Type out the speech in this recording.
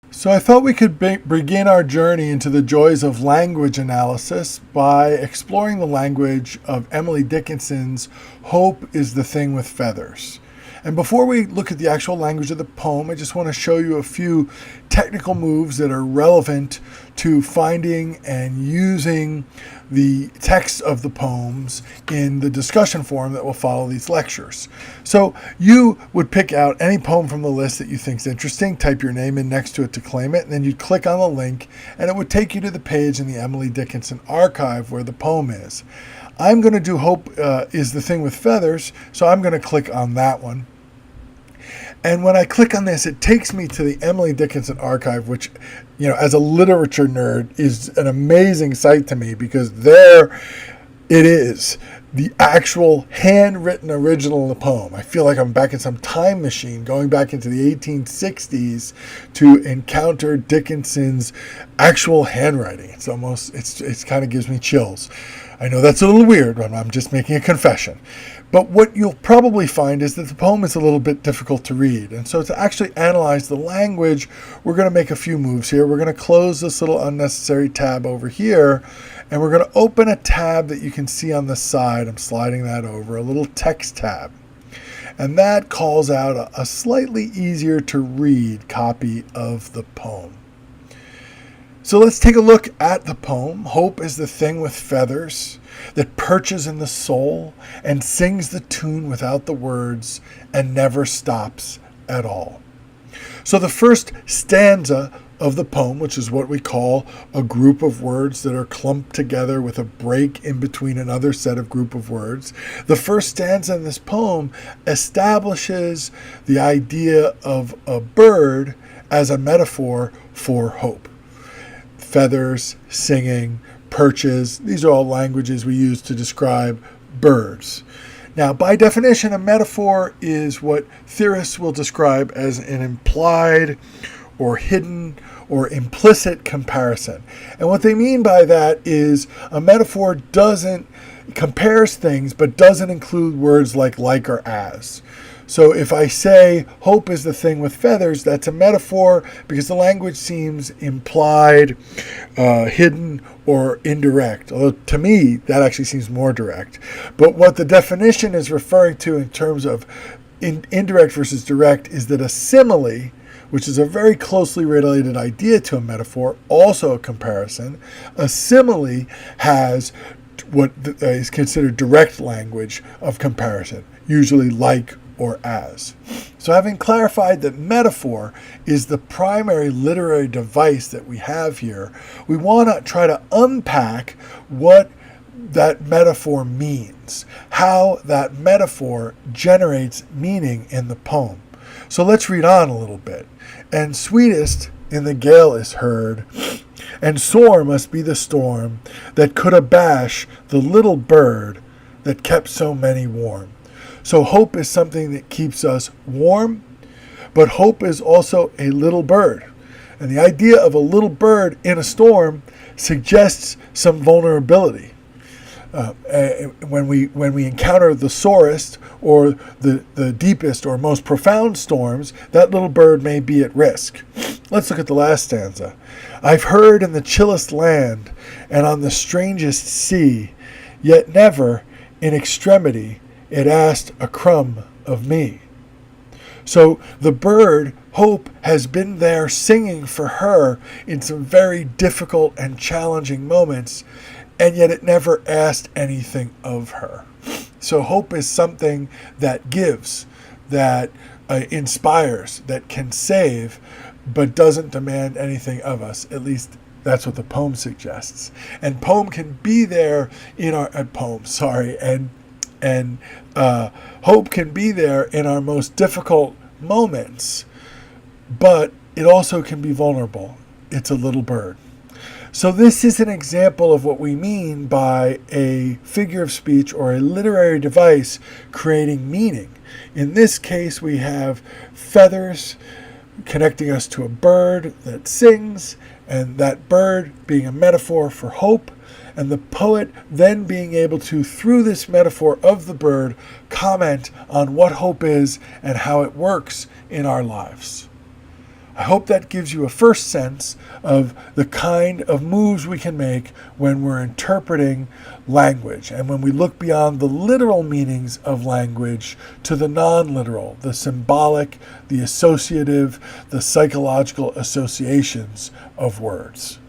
So I thought we could begin our journey into the joys of language analysis by exploring the language of Emily Dickinson's Hope is the Thing with Feathers. And before we look at the actual language of the poem, I just want to show you a few technical moves that are relevant to finding and using the text of the poems in the discussion forum that will follow these lectures. So you would pick out any poem from the list that you think is interesting, type your name in next to it to claim it, and then you'd click on the link, and it would take you to the page in the Emily Dickinson archive where the poem is. I'm going to do Hope is the Thing with Feathers, so I'm going to click on that one. And when I click on this, it takes me to the Emily Dickinson archive, which, as a literature nerd, is an amazing site to me because there it is, the actual handwritten original of the poem. I feel like I'm back in some time machine, going back into the 1860s to encounter Dickinson's actual handwriting. It's kind of gives me chills. I know that's a little weird, but I'm just making a confession. But what you'll probably find is that the poem is a little bit difficult to read. And so to actually analyze the language, we're going to make a few moves here. We're going to close this little unnecessary tab over here, and we're going to open a tab that you can see on the side. I'm sliding that over, a little text tab. And that calls out a slightly easier to read copy of the poem. So let's take a look at the poem. Hope is the thing with feathers that perches in the soul and sings the tune without the words and never stops at all. So the first stanza of the poem, which is what we call a group of words that are clumped together with a break in between another set of group of words. The first stanza in this poem establishes the idea of a bird as a metaphor for hope. Feathers, singing, perches, these are all languages we use to describe birds. Now, by definition, a metaphor is what theorists will describe as an implied or hidden or implicit comparison. And what they mean by that is a metaphor compares things but doesn't include words like or as. So if I say hope is the thing with feathers, that's a metaphor because the language seems implied, hidden, or indirect. Although to me, that actually seems more direct. But what the definition is referring to in terms of indirect versus direct is that a simile, which is a very closely related idea to a metaphor, also a comparison, a simile has what is considered direct language of comparison, usually like or as. So having clarified that metaphor is the primary literary device that we have here, we want to try to unpack what that metaphor means, how that metaphor generates meaning in the poem. So let's read on a little bit. And sweetest in the gale is heard, and sore must be the storm that could abash the little bird that kept so many warm. So hope is something that keeps us warm, but hope is also a little bird. And the idea of a little bird in a storm suggests some vulnerability. When we encounter the sorest or the deepest or most profound storms, that little bird may be at risk. Let's look at the last stanza. I've heard in the chillest land and on the strangest sea, yet never in extremity it asked a crumb of me. So the bird, hope, has been there singing for her in some very difficult and challenging moments, and yet it never asked anything of her. So hope is something that gives, that inspires, that can save, but doesn't demand anything of us. At least that's what the poem suggests. And hope can be there in our hope can be there in our most difficult moments, but it also can be vulnerable. It's a little bird. So this is an example of what we mean by a figure of speech or a literary device creating meaning. In this case, we have feathers connecting us to a bird that sings, and that bird being a metaphor for hope, and the poet then being able to, through this metaphor of the bird, comment on what hope is and how it works in our lives. I hope that gives you a first sense of the kind of moves we can make when we're interpreting language and when we look beyond the literal meanings of language to the non-literal, the symbolic, the associative, the psychological associations of words.